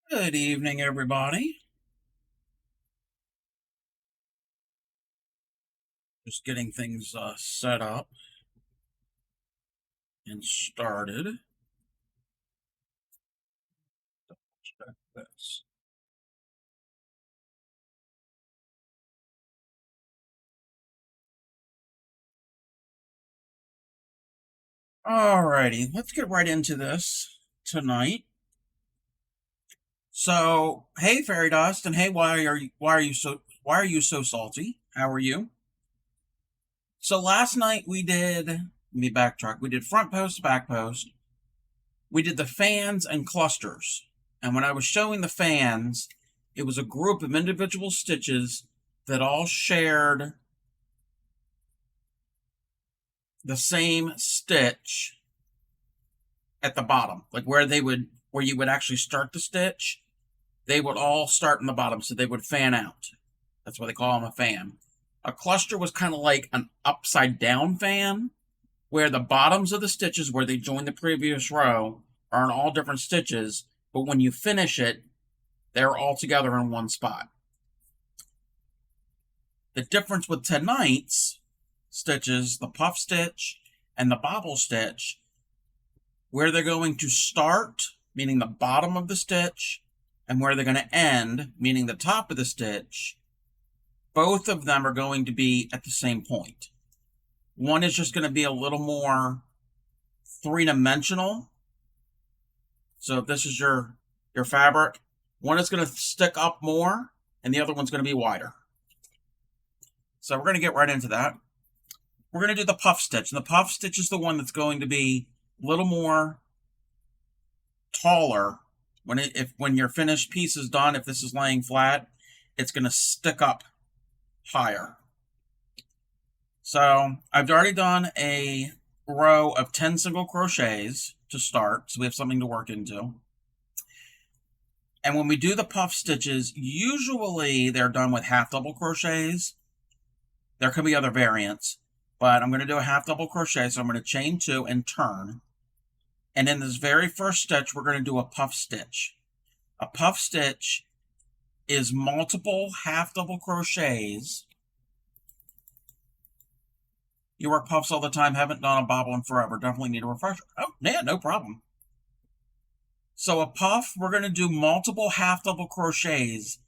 Good evening, everybody. Just getting things set up and started. Check this. Alrighty, let's get right into this tonight. So, hey, Fairy Dust, and hey, why are you so salty? How are you? So last night we did. Let me backtrack. We did front post, back post. We did the fans and clusters. And when I was showing the fans, it was a group of individual stitches that all shared the same stitch at the bottom, like where you would actually start the stitch. They would all start in the bottom, so they would fan out. That's why they call them a fan. A cluster was kind of like an upside down fan, where the bottoms of the stitches where they join the previous row are in all different stitches, but when you finish it, they're all together in one spot. The difference with tonight's stitches, the puff stitch and the bobble stitch, where they're going to start, meaning the bottom of the stitch, and where they're going to end, meaning the top of the stitch, both of them are going to be at the same point. One is just going to be a little more three-dimensional. So if this is your fabric, one is going to stick up more, and the other one's going to be wider. So we're going to get right into that. We're going to do the puff stitch, and the puff stitch is the one that's going to be a little more taller. When your finished piece is done, if this is laying flat, it's going to stick up higher. So I've already done a row of 10 single crochets to start, so we have something to work into. And when we do the puff stitches, usually they're done with half double crochets. There could be other variants, but I'm going to do a half double crochet, so I'm going to chain 2 and turn. And in this very first stitch, we're going to do a puff stitch. A puff stitch is multiple half double crochets. You work puffs all the time, haven't done a bobble in forever, definitely need a refresher. Oh, yeah, no problem. So a puff, we're going to do multiple half double crochets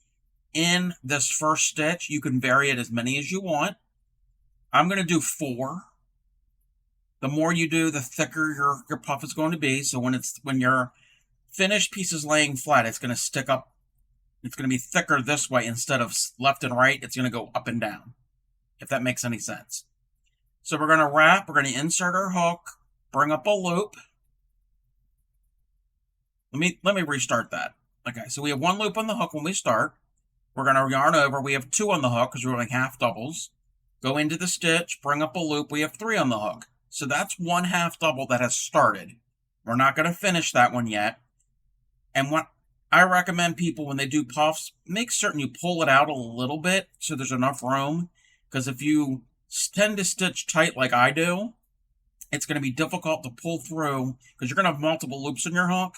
in this first stitch. You can vary it as many as you want. I'm going to do 4. The more you do, the thicker your puff is going to be. So when your finished piece is laying flat, it's going to stick up. It's going to be thicker this way instead of left and right. It's going to go up and down, if that makes any sense. So we're going to wrap. We're going to insert our hook, bring up a loop. Let me restart that. Okay, so we have 1 loop on the hook when we start. We're going to yarn over. We have 2 on the hook because we're doing half doubles. Go into the stitch, bring up a loop. We have 3 on the hook. So that's 1 half double that has started. We're not going to finish that one yet. And what I recommend people when they do puffs, make certain you pull it out a little bit so there's enough room. Because if you tend to stitch tight like I do, it's going to be difficult to pull through because you're going to have multiple loops in your hook.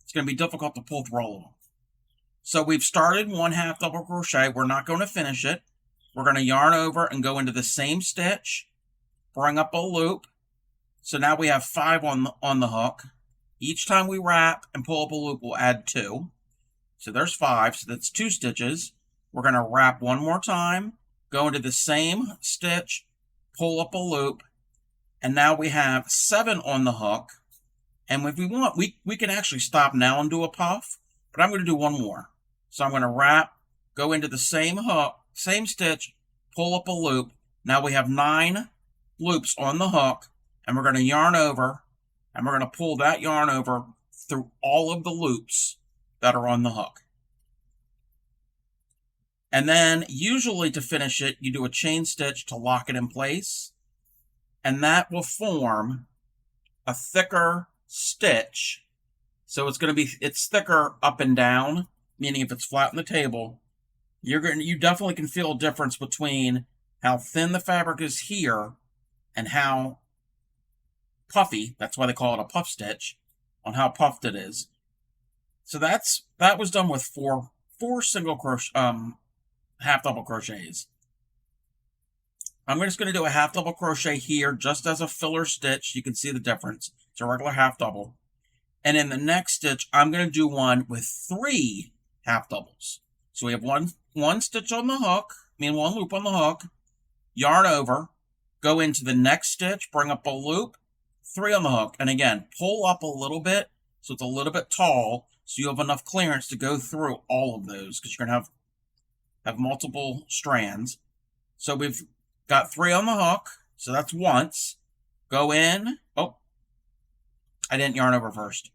It's going to be difficult to pull through all of them. So we've started 1 half double crochet. We're not going to finish it. We're going to yarn over and go into the same stitch, bring up a loop. So now we have 5 on the hook. Each time we wrap and pull up a loop, we'll add 2. So there's 5, so that's 2 stitches. We're going to wrap 1 more time, go into the same stitch, pull up a loop, and now we have 7 on the hook. And if we want, we can actually stop now and do a puff, but I'm going to do 1 more. So I'm going to wrap, go into the same hook, same stitch, pull up a loop. Now we have 9 loops on the hook, and we're going to yarn over, and we're going to pull that yarn over through all of the loops that are on the hook. And then usually to finish it, you do a chain stitch to lock it in place, and that will form a thicker stitch. So it's thicker up and down, meaning if it's flat on the table, you definitely can feel a difference between how thin the fabric is here and how puffy, that's why they call it a puff stitch, on how puffed it is. So that was done with four single crochet half double crochets. I'm just going to do a half double crochet here just as a filler stitch. You can see the difference. It's a regular half double. And in the next stitch, I'm going to do one with 3 half doubles. So we have one stitch on the hook, one loop on the hook, yarn over, go into the next stitch, bring up a loop, 3 on the hook. And again, pull up a little bit so it's a little bit tall so you have enough clearance to go through all of those because you're going to have multiple strands. So we've got 3 on the hook, so that's once. Go in. Oh, I didn't yarn over first.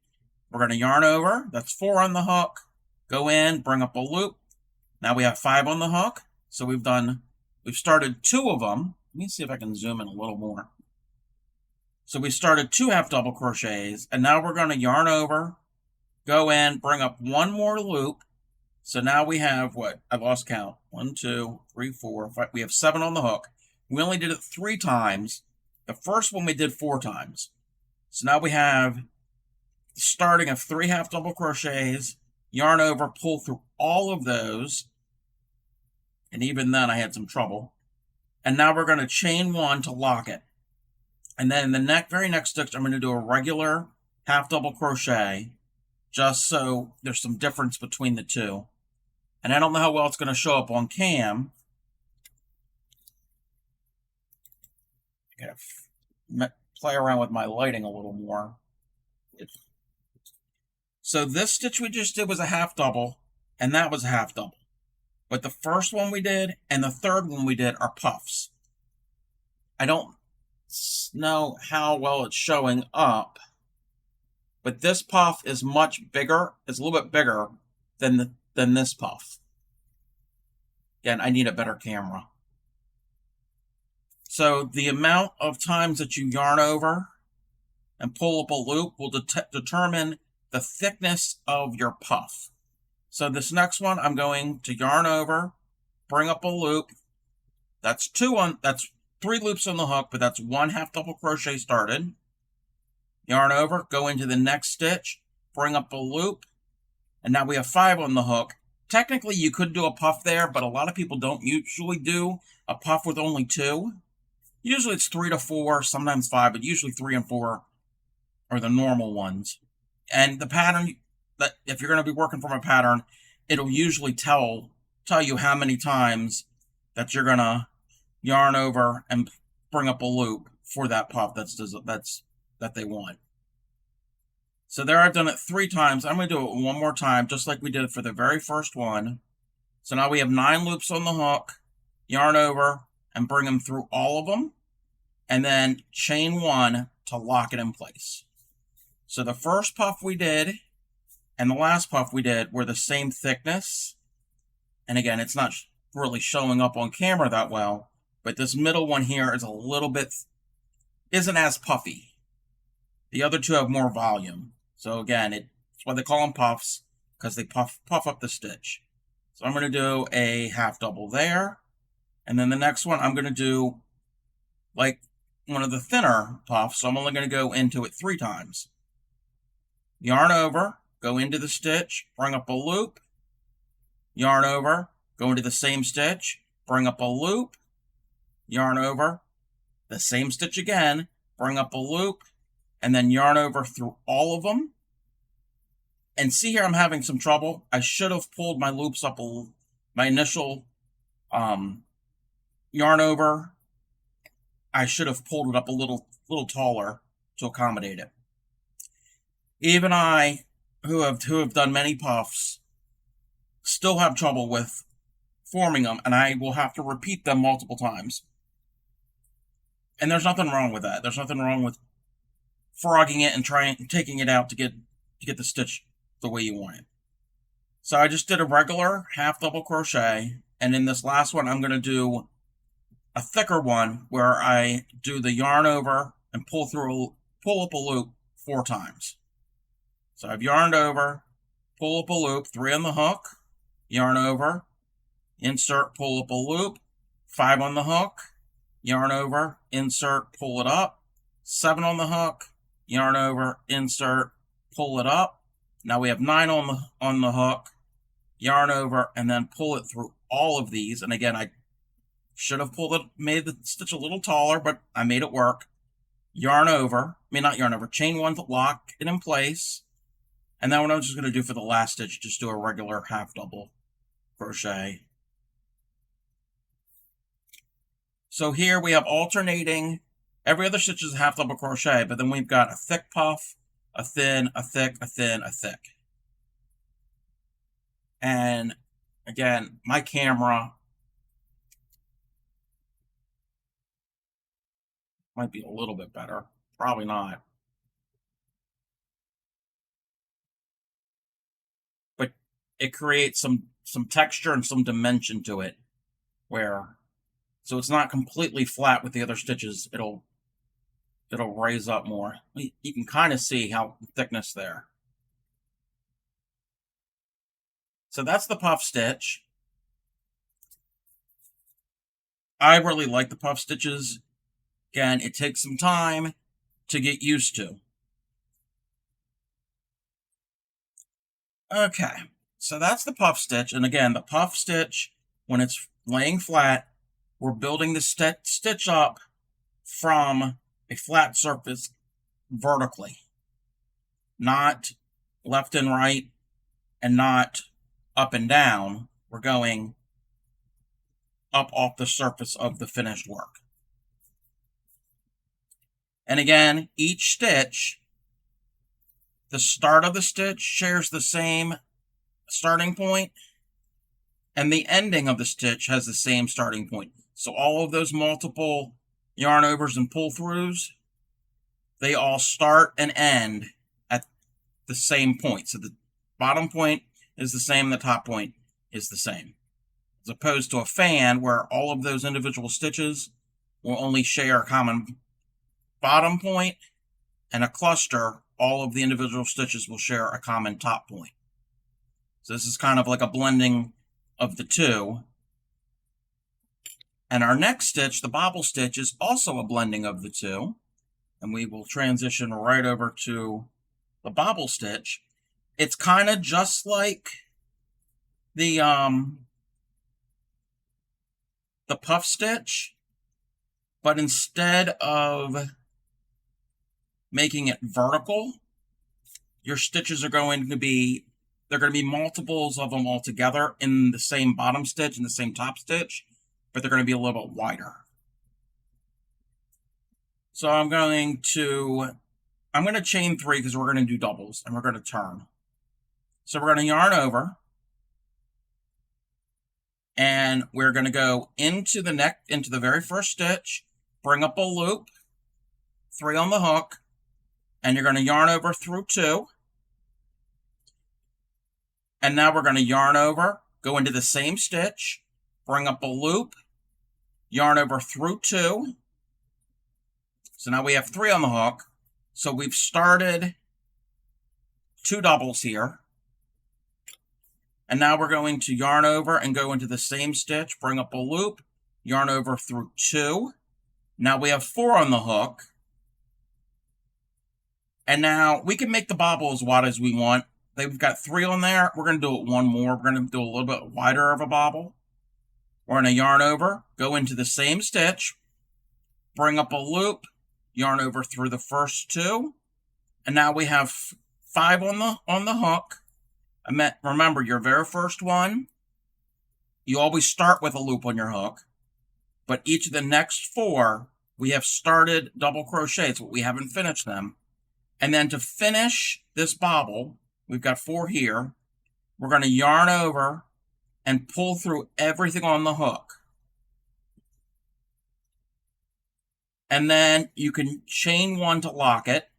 We're going to yarn over. That's 4 on the hook. Go in, bring up a loop. Now we have 5 on the hook. So we've started 2 of them. Let me see if I can zoom in a little more. So we started 2 half double crochets, and now we're going to yarn over, go in, bring up 1 more loop. So now we have what? I lost count. 1, 2, 3, 4, 5. We have 7 on the hook. We only did it 3 times. The first one we did 4 times. So now we have the starting of 3 half double crochets, yarn over, pull through all of those. And even then I had some trouble. And now we're going to chain 1 to lock it. And then in the very next stitch, I'm going to do a regular half double crochet, just so there's some difference between the two. And I don't know how well it's going to show up on cam. I gotta play around with my lighting a little more. So this stitch we just did was a half double, and that was a half double. But the first one we did and the third one we did are puffs. I don't know how well it's showing up, but this puff is much bigger. It's a little bit bigger than this puff. Again, I need a better camera. So the amount of times that you yarn over and pull up a loop will determine the thickness of your puff. So this next one, I'm going to yarn over, bring up a loop. That's 3 loops on the hook, but that's 1 half double crochet started. Yarn over, go into the next stitch, bring up a loop, and now we have 5 on the hook. Technically, you could do a puff there, but a lot of people don't usually do a puff with only 2. Usually it's 3 to 4, sometimes 5, but usually 3 and 4 are the normal ones. And the pattern, that if you're going to be working from a pattern, it'll usually tell you how many times that you're going to yarn over and bring up a loop for that puff that they want. So there I've done it 3 times. I'm going to do it one more time, just like we did for the very first one. So now we have 9 loops on the hook, yarn over, and bring them through all of them, and then chain 1 to lock it in place. So the first puff we did and the last puff we did were the same thickness. And again, it's not really showing up on camera that well, but this middle one here is isn't as puffy. The other 2 have more volume. So again, it's why they call them puffs, because they puff up the stitch. So I'm going to do a half double there. And then the next one, I'm going to do like one of the thinner puffs. So I'm only going to go into it 3 times. Yarn over, go into the stitch, bring up a loop, yarn over, go into the same stitch, bring up a loop, yarn over, the same stitch again, bring up a loop, and then yarn over through all of them. And see here, I'm having some trouble. I should have pulled my loops up, my initial yarn over. I should have pulled it up a little taller to accommodate it. Even I, who have done many puffs, still have trouble with forming them, and I will have to repeat them multiple times. And there's nothing wrong with that. There's nothing wrong with frogging it and taking it out to get the stitch the way you want it. So I just did a regular half double crochet, and in this last one I'm going to do a thicker one where I do the yarn over and pull up a loop 4 times. So I've yarned over, pull up a loop, 3 on the hook, yarn over, insert, pull up a loop, 5 on the hook, yarn over, insert, pull it up, 7 on the hook, yarn over, insert, pull it up, Now we have 9 on the hook, yarn over, and then pull it through all of these. And again, I should have made the stitch a little taller, but I made it work. Yarn over, not yarn over, chain 1 to lock it in place. And then what I'm just going to do for the last stitch, just do a regular half double crochet. So here we have alternating, every other stitch is a half double crochet, but then we've got a thick puff, a thin, a thick, a thin, a thick. And again, my camera might be a little bit better, probably not. But it creates some texture and some dimension to it, so it's not completely flat with the other stitches. It'll raise up more. You can kind of see how thickness there. So that's the puff stitch. I really like the puff stitches. Again, it takes some time to get used to. Okay, so that's the puff stitch. And again, the puff stitch, when it's laying flat, we're building the stitch up from a flat surface vertically, not left and right, and not up and down. We're going up off the surface of the finished work. And again, each stitch, the start of the stitch shares the same starting point, and the ending of the stitch has the same starting point. So all of those multiple yarn overs and pull throughs, they all start and end at the same point. So the bottom point is the same, the top point is the same. As opposed to a fan where all of those individual stitches will only share a common bottom point, and a cluster, all of the individual stitches will share a common top point. So this is kind of like a blending of the two. And our next stitch, the bobble stitch, is also a blending of the two. And we will transition right over to the bobble stitch. It's kind of just like the puff stitch, but instead of making it vertical, your stitches are going to be, they're going to be multiples of them all together in the same bottom stitch and the same top stitch, but they're going to be a little bit wider. So I'm going to chain 3 because we're going to do doubles, and we're going to turn. So we're going to yarn over, and we're going to go into the very first stitch, bring up a loop, 3 on the hook, and you're going to yarn over through 2. And now we're going to yarn over, go into the same stitch, bring up a loop, yarn over through 2. So now we have 3 on the hook. So we've started 2 doubles here. And now we're going to yarn over and go into the same stitch, bring up a loop, yarn over through 2. Now we have 4 on the hook. And now we can make the bobble as wide as we want. We've got 3 on there. We're going to do it one more. We're going to do a little bit wider of a bobble. We're going to yarn over, go into the same stitch, bring up a loop, yarn over through the first 2. And now we have 5 on the hook. Remember, your very first one, you always start with a loop on your hook. But each of the next 4, we have started double crochets, but we haven't finished them. And then to finish this bobble, we've got 4 here. We're going to yarn over and pull through everything on the hook. And then you can chain 1 to lock it.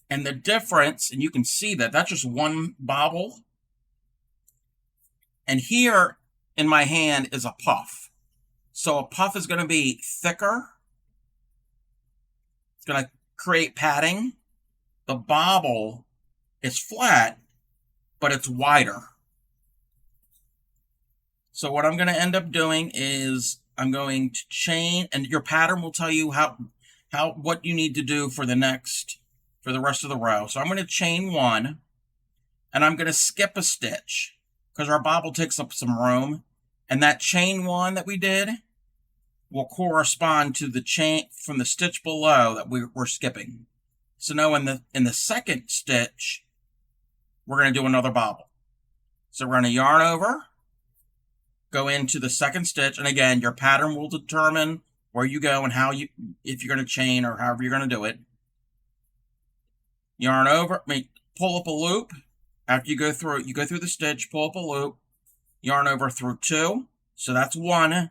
And the difference, and you can see that that's just one bobble. And here in my hand is a puff. So a puff is going to be thicker. It's going to create padding. The bobble is flat, but it's wider. So what I'm going to end up doing is I'm going to chain, and your pattern will tell you what you need to do for the next for the rest of the row. So I'm going to chain 1, and I'm going to skip a stitch because our bobble takes up some room, and that chain 1 that we did will correspond to the chain from the stitch below that we're skipping. So now in the second stitch, we're going to do another bobble. So we're going to yarn over, go into the second stitch, and again, your pattern will determine where you go and if you're going to chain or however you're going to do it. Yarn over, pull up a loop. After you go through the stitch, pull up a loop, yarn over through 2. So that's 1.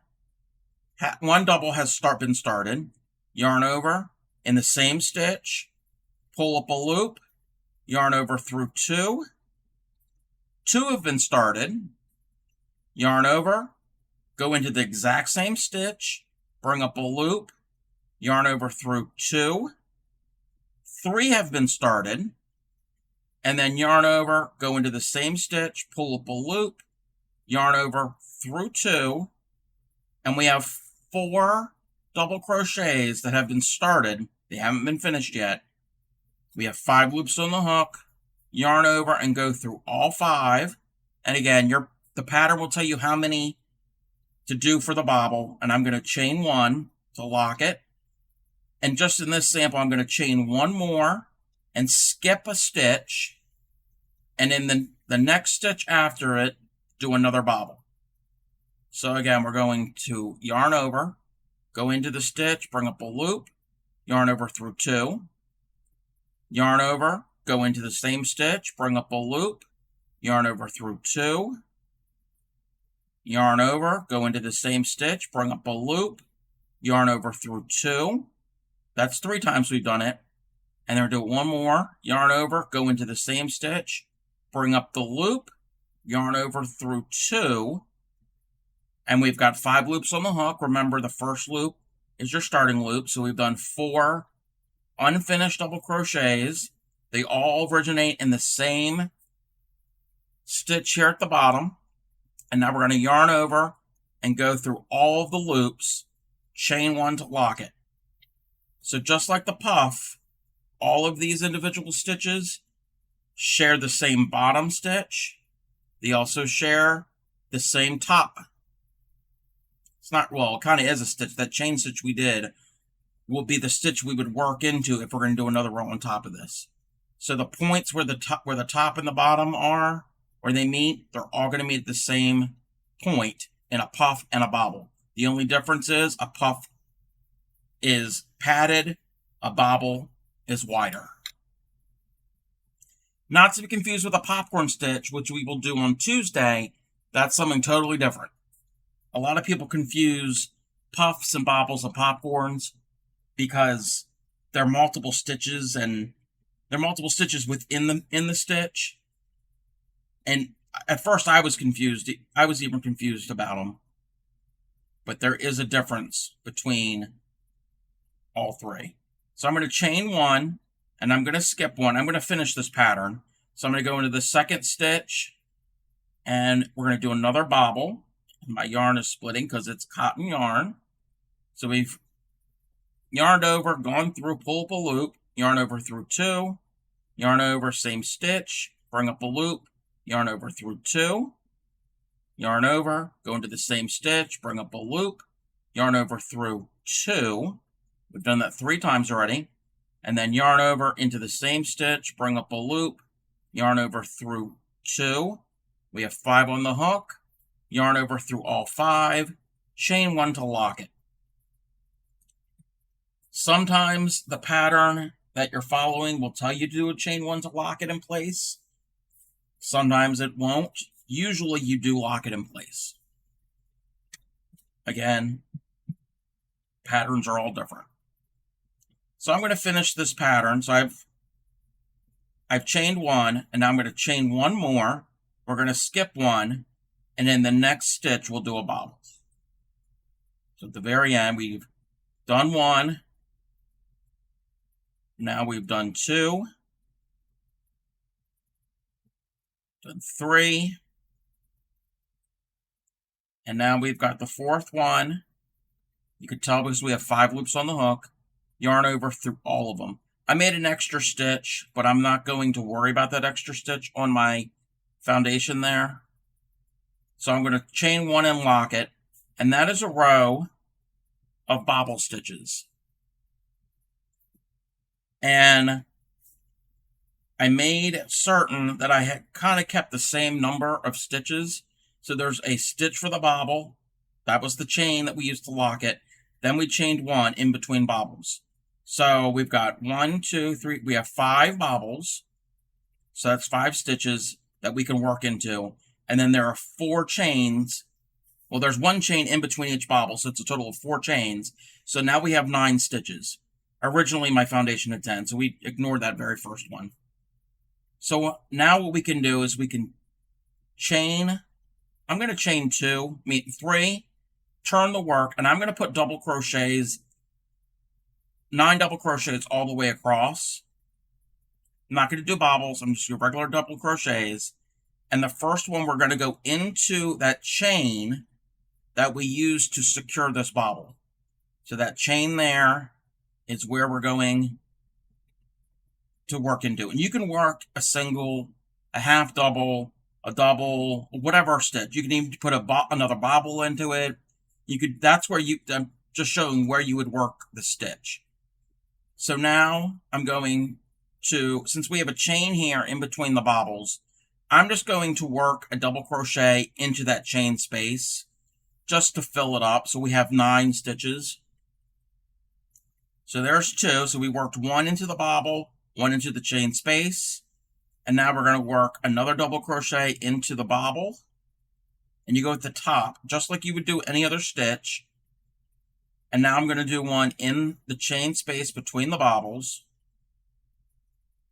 One double has been started. Yarn over in the same stitch, pull up a loop, yarn over through 2. 2 have been started. Yarn over, go into the exact same stitch, bring up a loop, yarn over through 2. 3 have been started, and then yarn over, go into the same stitch, pull up a loop, yarn over through 2, and we have 4 double crochets that have been started. They haven't been finished yet. We have 5 loops on the hook, yarn over and go through all 5. And again, the pattern will tell you how many to do for the bobble, and I'm going to chain 1 to lock it. And just in this sample, I'm going to chain 1 more and skip a stitch, and in the next stitch after it, do another bobble. So again, we're going to yarn over, go into the stitch, bring up a loop, yarn over through 2, yarn over, go into the same stitch, bring up a loop, yarn over through 2, yarn over, go into the same stitch, bring up a loop, yarn over through 2. That's 3 times we've done it. And then we're doing 1 more, yarn over, go into the same stitch, bring up the loop, yarn over through 2, and we've got 5 loops on the hook. Remember, the first loop is your starting loop. So we've done 4 unfinished double crochets. They all originate in the same stitch here at the bottom. And now we're going to yarn over and go through all of the loops, chain 1 to lock it. So just like the puff, all of these individual stitches share the same bottom stitch. They also share the same top. It's not, well, it kind of is a stitch. That chain stitch we did will be the stitch we would work into if we're going to do another row on top of this. So the points where the top and the bottom are, where they meet, they're all going to meet at the same point in a puff and a bobble. The only difference is a puff is padded, a bobble is wider. Not to be confused with a popcorn stitch, which we will do on Tuesday. That's something totally different. A lot of people confuse puffs and bobbles and popcorns because they're multiple stitches, and they're multiple stitches within the stitch. And at first I was confused. I was even confused about them. But there is a difference between all 3. So I'm going to chain 1, and I'm going to skip 1. I'm going to finish this pattern. So I'm going to go into the second stitch, and we're going to do another bobble. My yarn is splitting because it's cotton yarn. So we've yarned over, gone through, pull up a loop, yarn over through 2, yarn over, same stitch, bring up a loop, yarn over through 2, yarn over, go into the same stitch, bring up a loop, yarn over through 2. We've done that 3 times already. And then yarn over into the same stitch, bring up a loop, yarn over through 2. We have 5 on the hook, yarn over through all 5, chain 1 to lock it. Sometimes the pattern that you're following will tell you to do a chain 1 to lock it in place. Sometimes it won't. Usually you do lock it in place. Again, patterns are all different. So I'm going to finish this pattern. So I've chained 1, and now I'm going to chain 1 more. We're going to skip 1, and in the next stitch we'll do a bobble. So at the very end, we've done 1. Now we've done 2, done 3, and now we've got the 4th one. You can tell because we have 5 loops on the hook. Yarn over through all of them. I made an extra stitch, but I'm not going to worry about that extra stitch on my foundation there. So I'm going to chain one and lock it, and that is a row of bobble stitches. And I made certain that I had kind of kept the same number of stitches. So there's a stitch for the bobble. That was the chain that we used to lock it. Then we chained one in between bobbles. So we've got 1, 2, 3, we have 5 bobbles. So that's 5 stitches that we can work into. And then there are 4 chains. Well, there's 1 chain in between each bobble, so it's a total of 4 chains. So now we have 9 stitches. Originally, my foundation had 10, so we ignored that very first one. So now what we can do is we can chain. I'm going to chain 2, 3, turn the work, and I'm going to put double crochets, 9 double crochets all the way across. I'm not going to do bobbles. I'm just doing regular double crochets. And the first one, we're going to go into that chain that we used to secure this bobble. So that chain there is where we're going to work into. And you can work a single, a half double, a double, whatever stitch. You can even put another bobble into it. You could. That's where I'm just showing where you would work the stitch. So now I'm going to, since we have a chain here in between the bobbles, I'm just going to work a double crochet into that chain space just to fill it up. So we have 9 stitches. So there's 2. So we worked 1 into the bobble, 1 into the chain space. And now we're going to work another double crochet into the bobble. And you go at the top, just like you would do any other stitch. And now I'm going to do one in the chain space between the bobbles.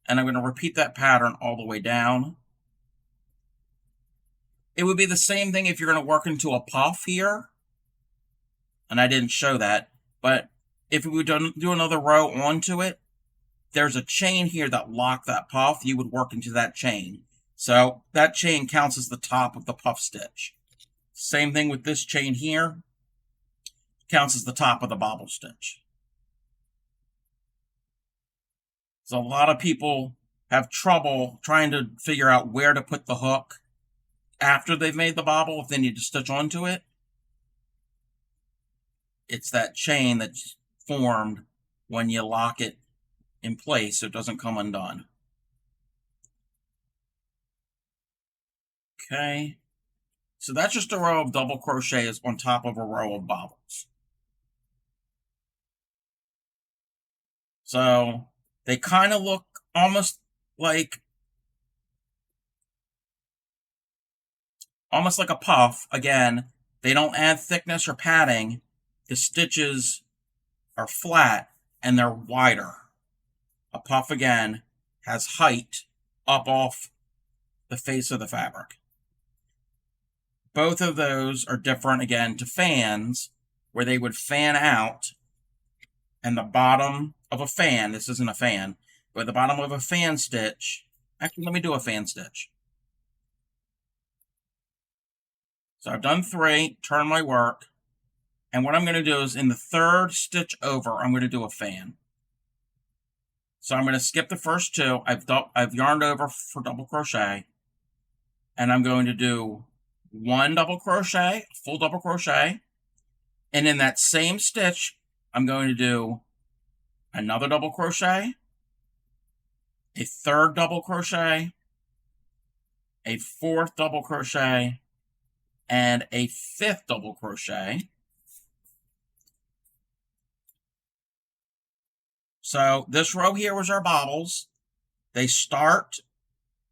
And I'm going to repeat that pattern all the way down. It would be the same thing if you're going to work into a puff here. And I didn't show that. But if we would do another row onto it, there's a chain here that locked that puff. You would work into that chain. So that chain counts as the top of the puff stitch. Same thing with this chain here. Counts as the top of the bobble stitch. So a lot of people have trouble trying to figure out where to put the hook after they've made the bobble if they need to stitch onto it. It's that chain that's formed when you lock it in place so it doesn't come undone. Okay. So that's just a row of double crochets on top of a row of bobbles. So they kind of look almost like a puff. Again, they don't add thickness or padding. The stitches are flat and they're wider. A puff, again, has height up off the face of the fabric. Both of those are different, again, to fans, where they would fan out, and the bottom of a fan, this isn't a fan, but the bottom of a fan stitch, actually, let me do a fan stitch. So I've done 3, turn my work, and what I'm going to do is in the 3rd stitch over, I'm going to do a fan. So I'm going to skip the first 2. I've yarned over for double crochet, and I'm going to do 1 double crochet, full double crochet, and in that same stitch, I'm going to do another double crochet, a 3rd double crochet, a 4th double crochet, and a 5th double crochet. So this row here was our bobbles. They start,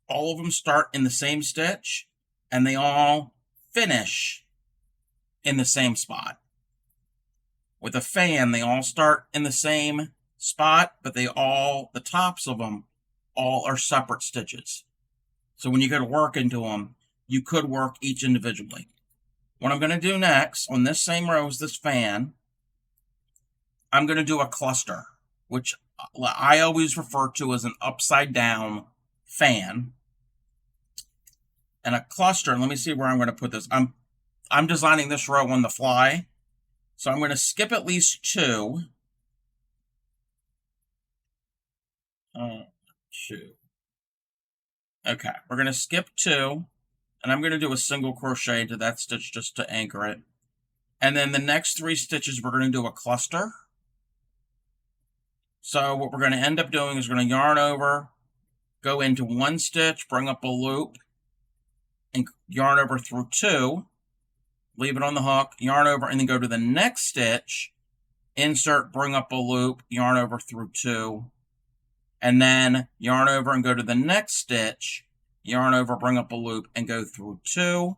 all of them start in the same stitch, and they all finish in the same spot. With a fan, they all start in the same spot, but the tops of them all are separate stitches. So when you go to work into them, you could work each individually. What I'm going to do next, on this same row as this fan, I'm going to do a cluster, which I always refer to as an upside down fan. And a cluster, let me see where I'm going to put this. I'm designing this row on the fly. So I'm going to skip at least 2. 2. Okay, we're going to skip 2, and I'm going to do a single crochet into that stitch just to anchor it. And then the next 3 stitches, we're going to do a cluster. So what we're going to end up doing is we're going to yarn over, go into 1 stitch, bring up a loop, and yarn over through 2, leave it on the hook, yarn over, and then go to the next stitch, insert, bring up a loop, yarn over through 2, and then yarn over and go to the next stitch, yarn over, bring up a loop, and go through 2.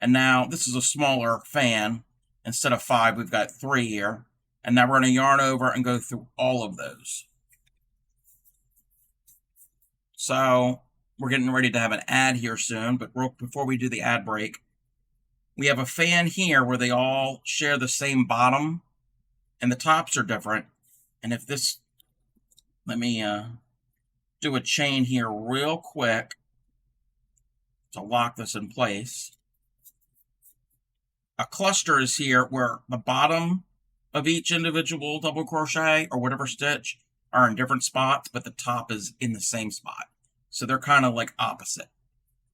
And now this is a smaller fan. Instead of 5, we've got 3 here. And now we're going to yarn over and go through all of those. So we're getting ready to have an ad here soon, but before we do the ad break, we have a fan here where they all share the same bottom, and the tops are different. And if this, let me do a chain here real quick to lock this in place. A cluster is here where the bottom of each individual double crochet or whatever stitch are in different spots, but the top is in the same spot. So they're kind of like opposite.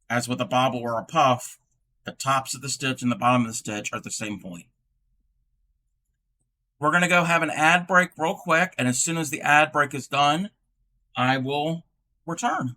As with a bobble or a puff, the tops of the stitch and the bottom of the stitch are at the same point. We're going to go have an ad break real quick, and as soon as the ad break is done, I will return.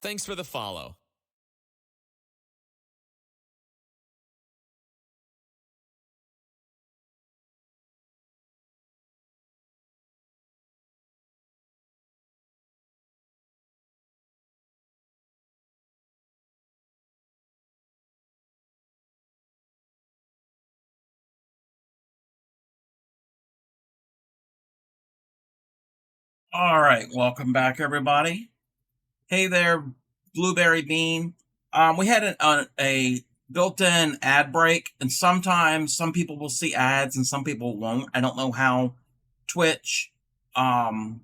Thanks for the follow. All right, welcome back, everybody. Hey there, Blueberry Bean. We had a built-in ad break, and sometimes some people will see ads and some people won't. I don't know how Twitch, how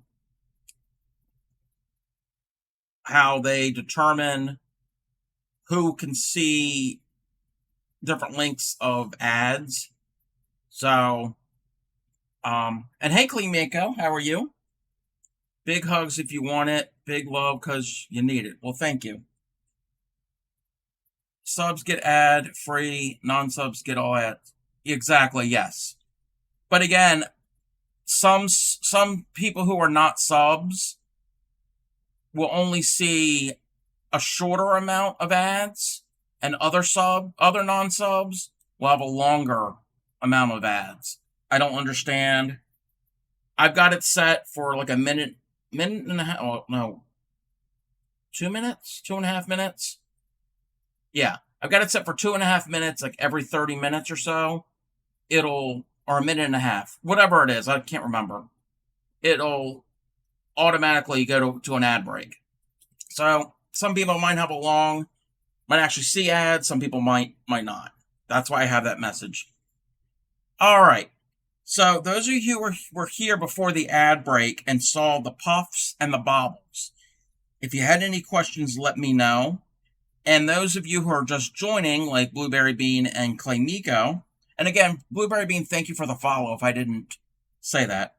they determine who can see different links of ads. So, and hey, Clean Mako, how are you? Big hugs if you want it. Big love because you need it. Well, thank you. Subs get ad free, non-subs get all ads. Exactly, yes. But again, some people who are not subs will only see a shorter amount of ads, and other non-subs will have a longer amount of ads. I don't understand. I've got it set for like a minute and a half. Oh, no, 2 minutes, 2.5 minutes. Yeah, I've got it set for 2.5 minutes, like every 30 minutes or so. Or a minute and a half, whatever it is, I can't remember. It'll automatically go to an ad break. So some people might actually see ads. Some people might not. That's why I have that message. All right. So those of you who were here before the ad break and saw the puffs and the bobbles, if you had any questions, let me know. And those of you who are just joining, like Blueberry Bean and Clay Miko, and again, Blueberry Bean, thank you for the follow if I didn't say that.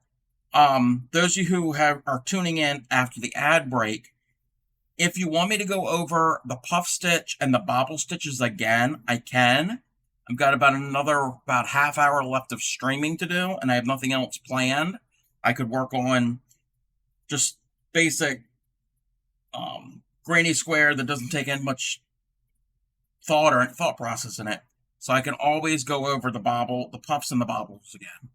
Those of you who are tuning in after the ad break, if you want me to go over the puff stitch and the bobble stitches again, I can. I've got about half hour left of streaming to do, and I have nothing else planned. I could work on just basic granny square that doesn't take in much thought process in it. So I can always go over the puffs and the bobbles again.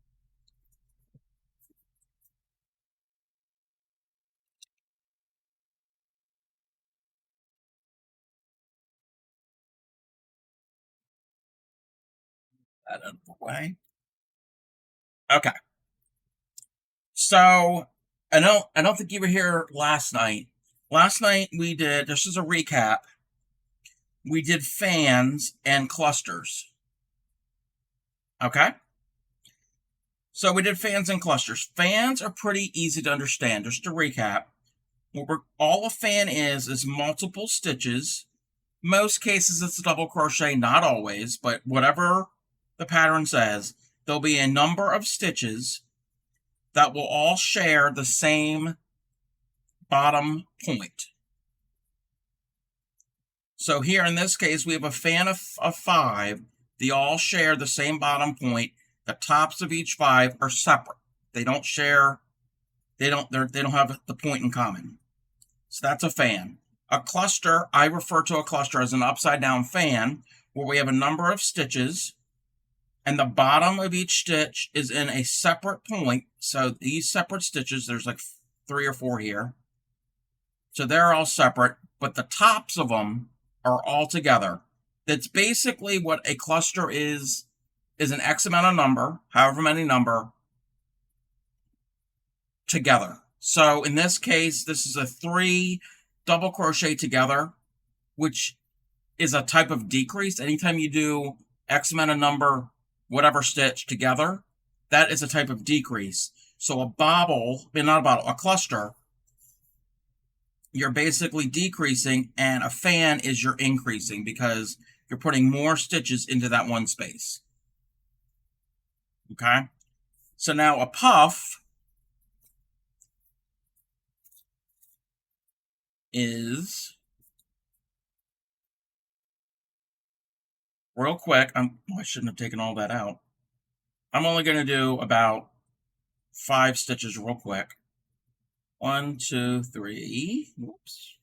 That out of the way. Okay. So I don't think you were here last night. Last night we did, this is a recap. We did fans and clusters. Okay? So we did fans and clusters. Fans are pretty easy to understand. Just to recap, all a fan is multiple stitches. Most cases it's a double crochet, not always, but whatever the pattern says, there'll be a number of stitches that will all share the same bottom point. So here in this case, we have a fan of 5. They all share the same bottom point. The tops of each 5 are separate. They don't share. They don't have the point in common. So that's a fan. A cluster, I refer to a cluster as an upside down fan, where we have a number of stitches, and the bottom of each stitch is in a separate point. So these separate stitches, there's like 3 or 4 here. So they're all separate, but the tops of them are all together. That's basically what a cluster is an X amount of number, however many number, together. So in this case, this is a 3 double crochet together, which is a type of decrease. Anytime you do X amount of number, whatever stitch together, that is a type of decrease. So a cluster, you're basically decreasing, and a fan is you're increasing because you're putting more stitches into that one space. Okay? So now a puff is, real quick, I shouldn't have taken all that out. I'm only going to do about 5 stitches real quick. 1, 2, 3. Whoops.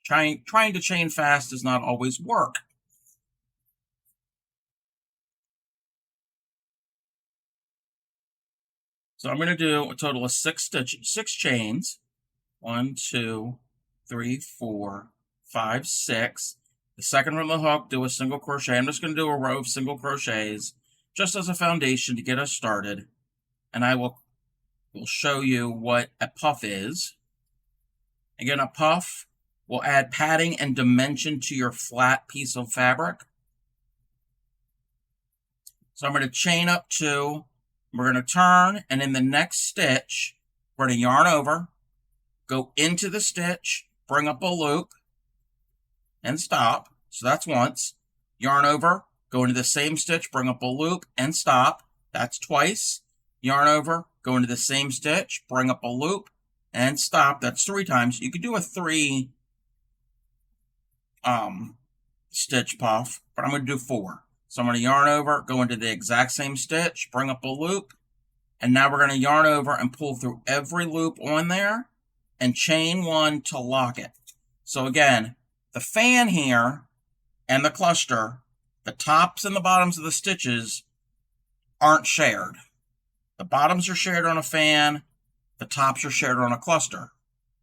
Trying to chain fast does not always work. So I'm going to do a total of 6 chains. 1, 2, 3, 4, 5, 6. The second from the hook, do a single crochet. I'm just going to do a row of single crochets just as a foundation to get us started. And I will show you what a puff is. Again, a puff will add padding and dimension to your flat piece of fabric. So I'm going to chain up 2, we're going to turn, and in the next stitch, we're going to yarn over, go into the stitch, bring up a loop, and stop. So that's once. Yarn over, go into the same stitch, bring up a loop, and stop. That's twice. Yarn over, go into the same stitch, bring up a loop, and stop. That's 3 times. You could do a 3 stitch puff, but I'm going to do 4. So I'm going to yarn over, go into the exact same stitch, bring up a loop, and now we're going to yarn over and pull through every loop on there and chain 1 to lock it. So again, the fan here and the cluster, the tops and the bottoms of the stitches aren't shared. The bottoms are shared on a fan, the tops are shared on a cluster.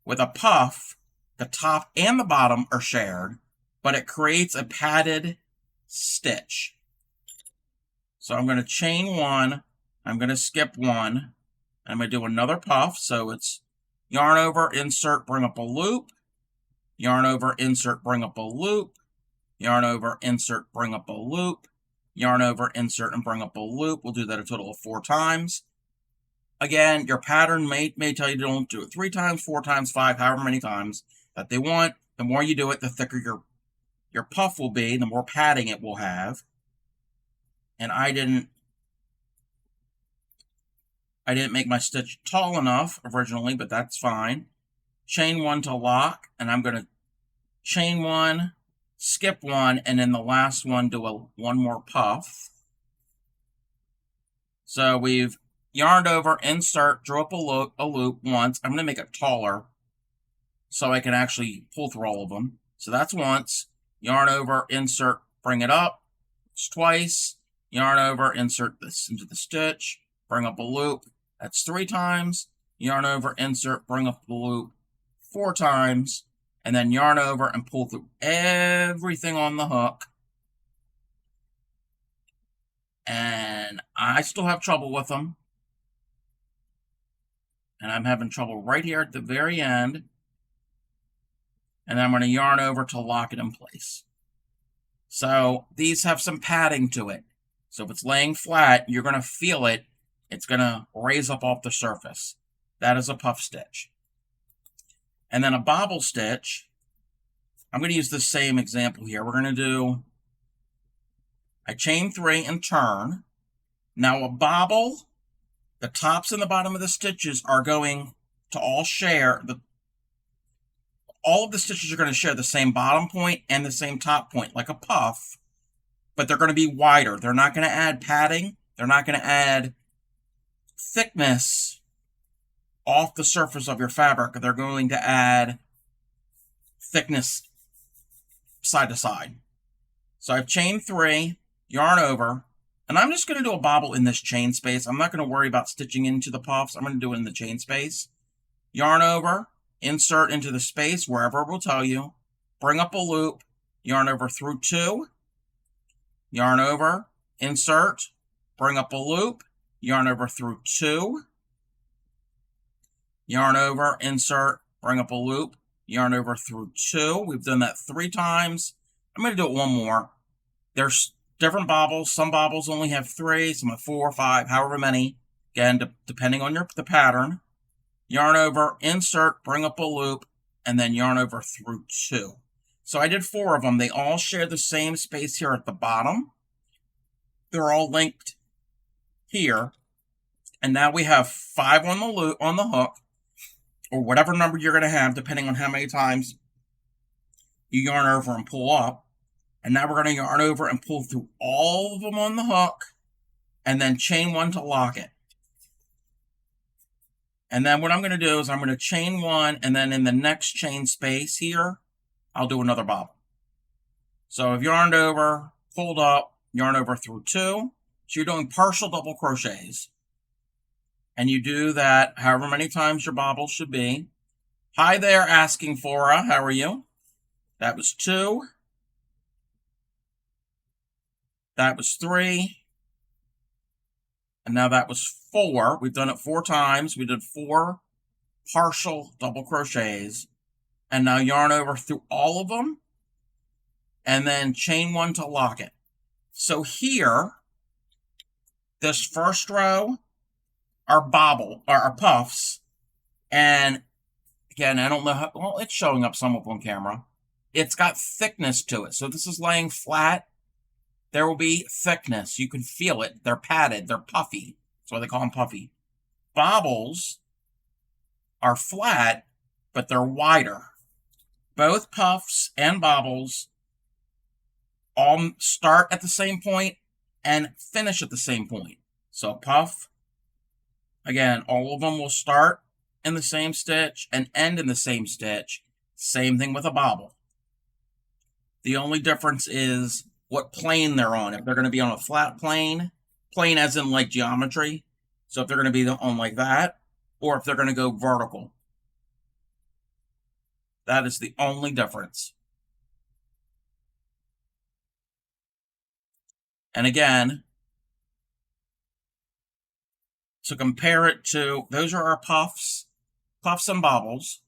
With a puff, the top and the bottom are shared, but it creates a padded stitch. So I'm going to chain 1, I'm going to skip 1, I'm going to do another puff. So it's yarn over, insert, bring up a loop, yarn over, insert, bring up a loop, yarn over, insert, bring up a loop, yarn over, insert, and bring up a loop. We'll do that a total of 4 times. Again, your pattern may tell you don't do it 3 times, 4 times, 5, however many times that they want. The more you do it, the thicker your puff will be, the more padding it will have. And I didn't make my stitch tall enough originally, but that's fine. Chain 1 to lock, and I'm going to chain 1, skip 1, and then the last one do one more puff. So we've yarned over, insert, drew up a loop once. I'm going to make it taller so I can actually pull through all of them. So that's once. Yarn over, insert, bring it up. It's twice. Yarn over, insert this into the stitch, bring up a loop. That's 3 times. Yarn over, insert, bring up the loop 4 times. And then yarn over and pull through everything on the hook. And I still have trouble with them. And I'm having trouble right here at the very end. And then I'm going to yarn over to lock it in place. So these have some padding to it. So if it's laying flat, you're going to feel it. It's going to raise up off the surface. That is a puff stitch. And then a bobble stitch, I'm going to use the same example here. We're going to do, I chain 3 and turn. Now a bobble, the tops and the bottom of the stitches are going to all share, all of the stitches are going to share the same bottom point and the same top point, like a puff, but they're going to be wider. They're not going to add padding. They're not going to add thickness off the surface of your fabric. They're going to add thickness side to side. So I've chained 3, yarn over, and I'm just going to do a bobble in this chain space. I'm not going to worry about stitching into the puffs. I'm going to do it in the chain space. Yarn over, insert into the space wherever it will tell you, bring up a loop, yarn over through 2, yarn over, insert, bring up a loop, yarn over through 2, yarn over, insert, bring up a loop, yarn over through 2. We've done that 3 times. I'm going to do it one more. There's different bobbles. Some bobbles only have 3, some have 4, 5, however many. Again, depending on the pattern. Yarn over, insert, bring up a loop, and then yarn over through 2. So I did 4 of them. They all share the same space here at the bottom. They're all linked here. And now we have 5 on the loop, on the hook, or whatever number you're going to have, depending on how many times you yarn over and pull up. And now we're going to yarn over and pull through all of them on the hook, and then chain 1 to lock it. And then what I'm going to do is I'm going to chain 1, and then in the next chain space here, I'll do another bobble. So I've yarned over, pulled up, yarn over through 2. So you're doing partial double crochets. And you do that however many times your bobble should be. Hi there, Asking Fora. How are you? That was 2. That was 3. And now that was 4. We've done it 4 times. We did 4 partial double crochets. And now yarn over through all of them, and then chain one to lock it. So here, this first row are are puffs, and again, I don't know how well it's showing up somewhat on camera. It's got thickness to it. So this is laying flat. There will be thickness. You can feel it. They're padded. They're puffy. That's why they call them puffy. Bobbles are flat, but they're wider. Both puffs and bobbles all start at the same point and finish at the same point. So puff, again, all of them will start in the same stitch and end in the same stitch. Same thing with a bobble. The only difference is what plane they're on. If they're going to be on a flat plane as in like geometry, so if they're going to be on like that, or if they're going to go vertical. That is the only difference. And again, to compare it to, those are our puffs and bobbles.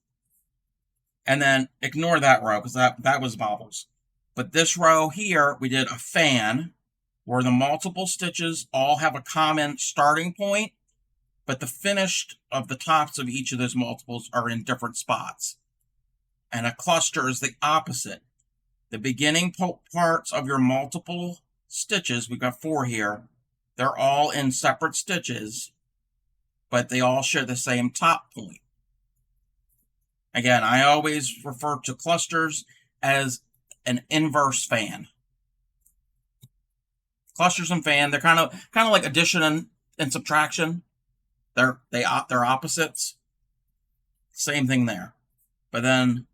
And then ignore that row because that was bobbles. But this row here, we did a fan where the multiple stitches all have a common starting point, but the finished of the tops of each of those multiples are in different spots. And a cluster is the opposite. The beginning parts of your multiple stitches, we've got 4 here, they're all in separate stitches, but they all share the same top point. Again, I always refer to clusters as an inverse fan. Clusters and fan, they're kind of like addition and subtraction. They're opposites. Same thing there. But then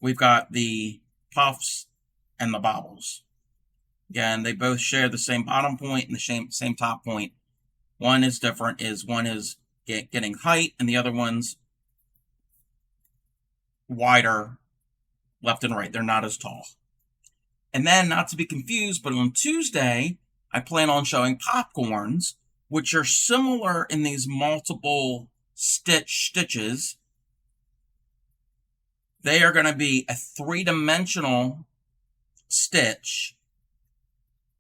we've got the puffs and the bobbles. Again, they both share the same bottom point and the same top point. One is different, one is getting height, and the other one's wider left and right. They're not as tall. And then, not to be confused, but on Tuesday, I plan on showing popcorns, which are similar in these multiple stitches. They are going to be a 3-dimensional stitch,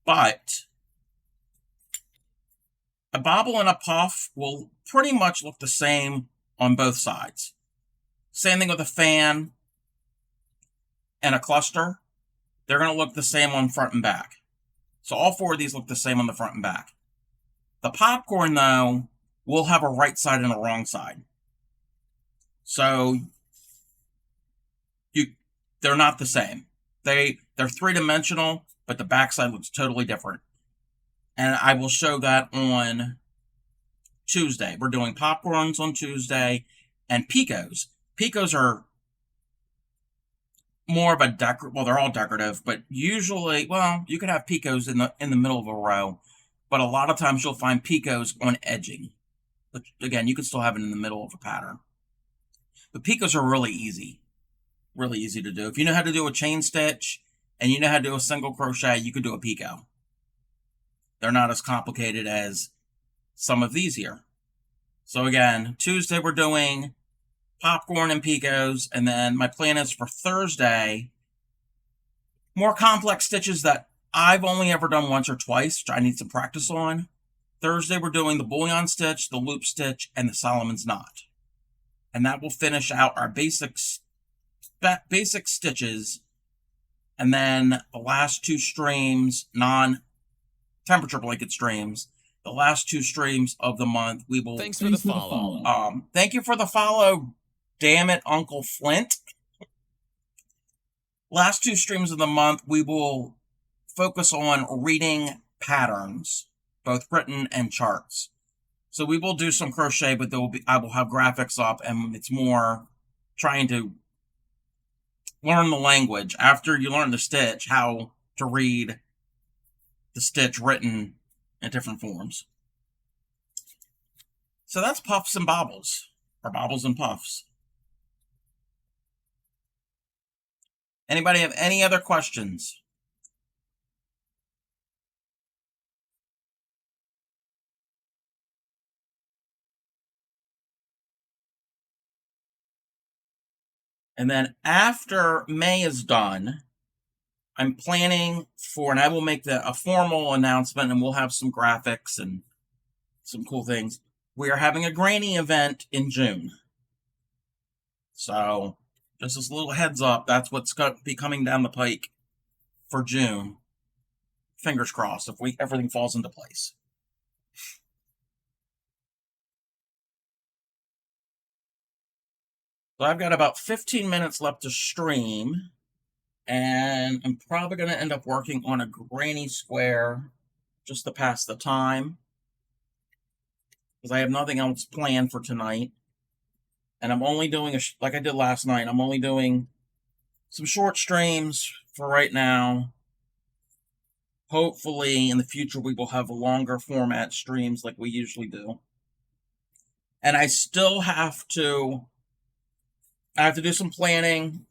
but a bobble and a puff will pretty much look the same on both sides. Same thing with a fan and a cluster. They're going to look the same on front and back. So all 4 of these look the same on the front and back. The popcorn, though, will have a right side and a wrong side. So they're not the same. They're 3-dimensional, but the backside looks totally different. And I will show that on Tuesday. We're doing popcorns on Tuesday and picos. Picos are more of a well, they're all decorative, but usually, well, you could have picos in the middle of a row, but a lot of times you'll find picos on edging. But again, you can still have it in the middle of a pattern. But picos are really easy to do. If you know how to do a chain stitch and you know how to do a single crochet, you could do a picot. They're not as complicated as some of these here. So again, Tuesday we're doing popcorn and picots, and then my plan is for Thursday, more complex stitches that I've only ever done once or twice, which I need some practice on. Thursday we're doing the bullion stitch, the loop stitch, and the Solomon's knot. And that will finish out our basic stitches. And then the last 2 streams, non-temperature blanket streams, the last 2 streams of the month, we will... Thanks for the follow. Thank you for the follow, damn it, Uncle Flint. Last 2 streams of the month, we will focus on reading patterns, both written and charts. So we will do some crochet, but I will have graphics up, and it's more trying to learn the language. After you learn the stitch, how to read the stitch written in different forms. So that's puffs and bobbles, or bobbles and puffs. Anybody have any other questions? And then after May is done, I'm planning for, and I will make a formal announcement, and we'll have some graphics and some cool things. We are having a granny event in June. So just this little heads up, that's what's going to be coming down the pike for June. Fingers crossed if everything falls into place. So I've got about 15 minutes left to stream, and I'm probably going to end up working on a granny square just to pass the time, because I have nothing else planned for tonight. And I'm only doing, like I did last night, I'm only doing some short streams for right now. Hopefully in the future we will have longer format streams like we usually do. And I still have to do some planning.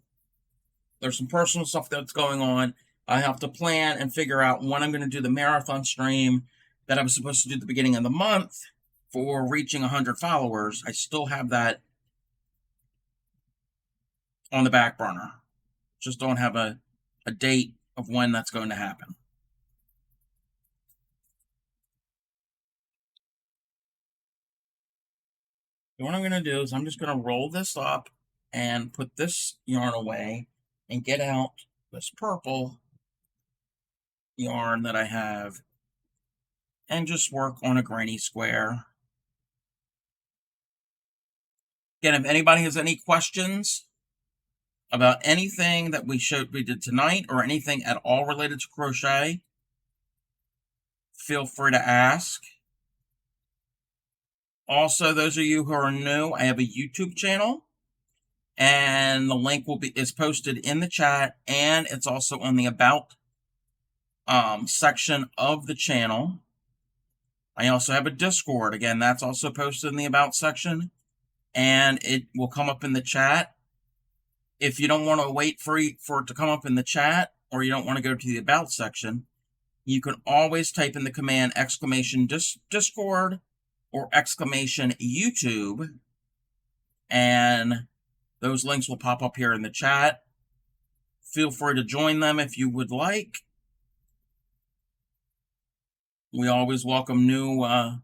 There's some personal stuff that's going on. I have to plan and figure out when I'm going to do the marathon stream that I was supposed to do at the beginning of the month for reaching 100 followers. I still have that on the back burner. Just don't have a date of when that's going to happen. So what I'm going to do is I'm just going to roll this up and put this yarn away and get out this purple yarn that I have and just work on a granny square. Again, if anybody has any questions about anything that we did tonight or anything at all related to crochet, feel free to ask. Also, those of you who are new, I have a YouTube channel, and the link is posted in the chat, and it's also on the about section of the channel. I also have a Discord. Again, that's also posted in the about section, and it will come up in the chat. If you don't want to wait for it to come up in the chat, or you don't want to go to the about section, you can always type in the command !Discord or !YouTube, and those links will pop up here in the chat. Feel free to join them if you would like. We always welcome new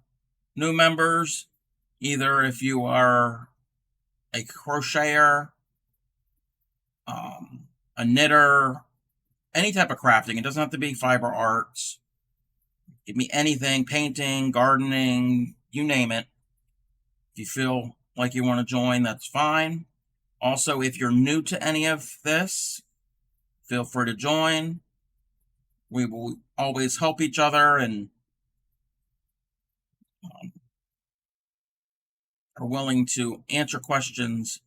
members, either if you are a crocheter, a knitter, any type of crafting. It doesn't have to be fiber arts. Give me anything, painting, gardening, you name it. If you feel like you want to join, that's fine. Also, if you're new to any of this, feel free to join. We will always help each other and are willing to answer questions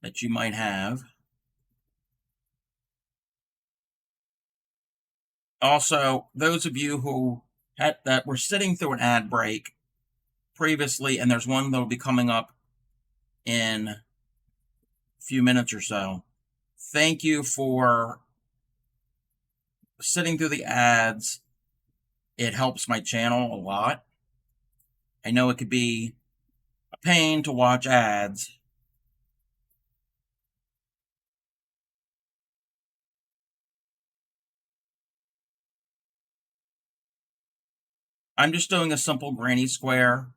that you might have. Also, those of you who that were sitting through an ad break previously, and there's one that will be coming up in a few minutes or so. Thank you for sitting through the ads. It helps my channel a lot. I know it could be a pain to watch ads. I'm just doing a simple granny square.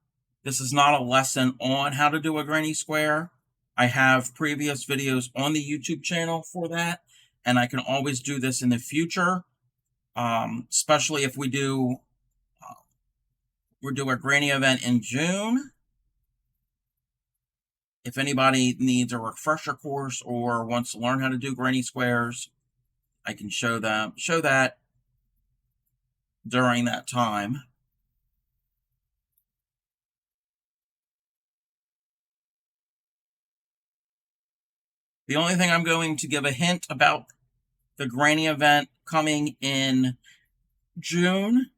This is not a lesson on how to do a granny square. I have previous videos on the YouTube channel for that, and I can always do this in the future, especially if we do a granny event in June. If anybody needs a refresher course or wants to learn how to do granny squares, I can show that during that time. The only thing I'm going to give a hint about the granny event coming in June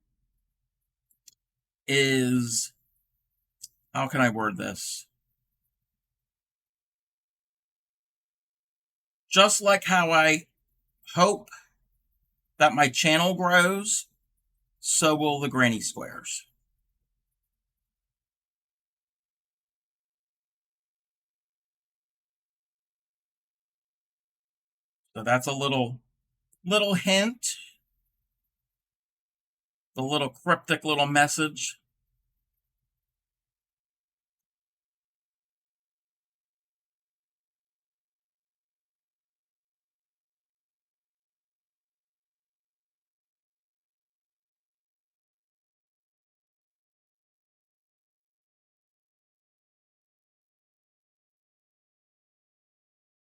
is, how can I word this? Just like how I hope that my channel grows, so will the granny squares. So that's a little hint, the little cryptic little message.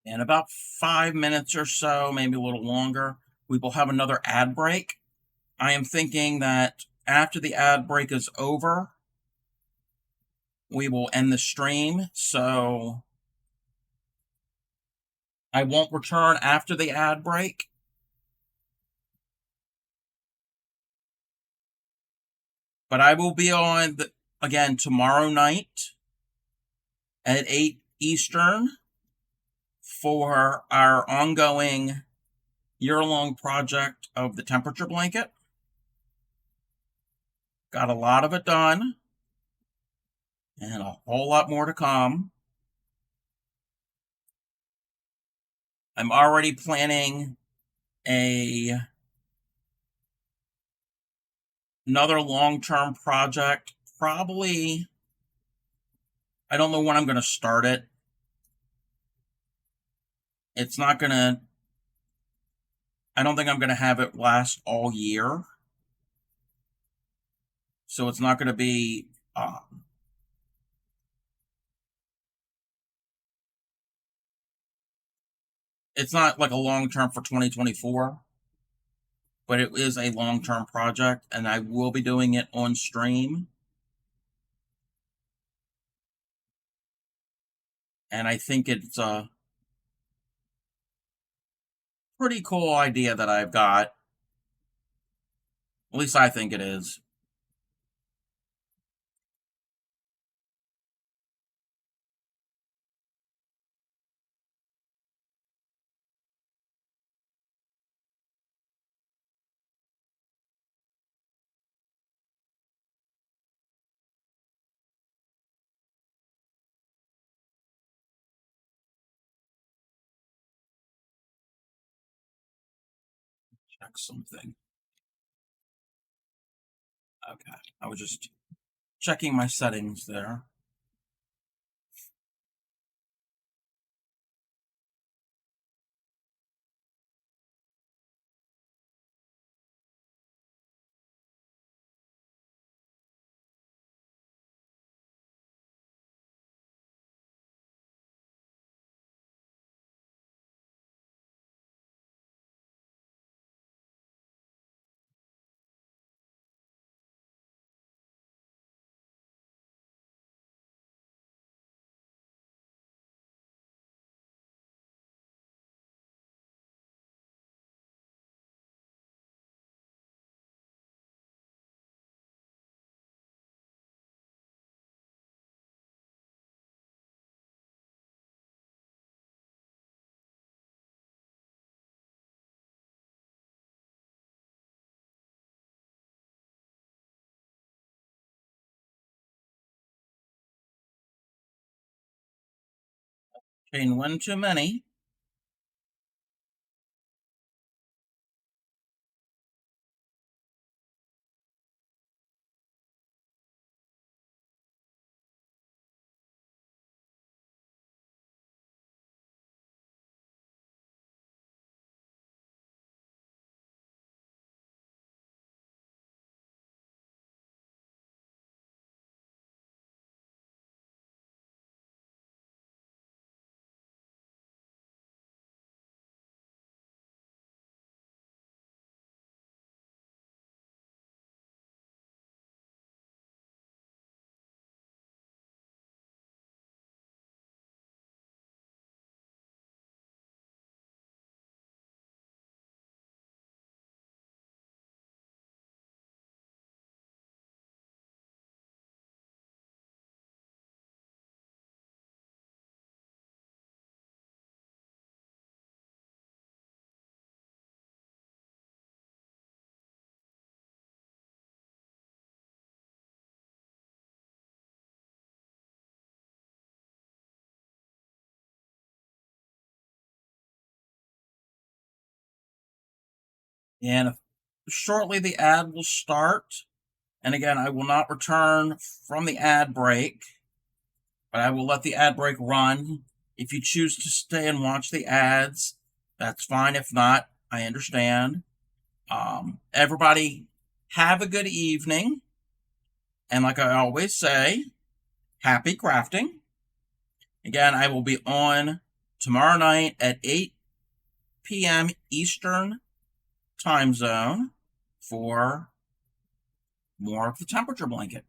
In about 5 minutes or so, maybe a little longer, we will have another ad break. I am thinking that after the ad break is over, we will end the stream. So I won't return after the ad break. But I will be on again tomorrow night at 8 Eastern for our ongoing year-long project of the temperature blanket. Got a lot of it done and a whole lot more to come. I'm already planning another long-term project. Probably, I don't know when I'm going to start it. It's not going to, I don't think I'm going to have it last all year. So it's not going to be, it's not like a long term for 2024, but it is a long term project, and I will be doing it on stream. And I think it's a pretty cool idea that I've got. At least I think it is. Check something. Okay. I was just checking my settings there. Chain one too many. And shortly the ad will start. And again, I will not return from the ad break, but I will let the ad break run. If you choose to stay and watch the ads, that's fine. If not, I understand. Everybody, have a good evening. And like I always say, happy crafting. Again, I will be on tomorrow night at 8 p.m. Eastern time zone for more of the temperature blanket.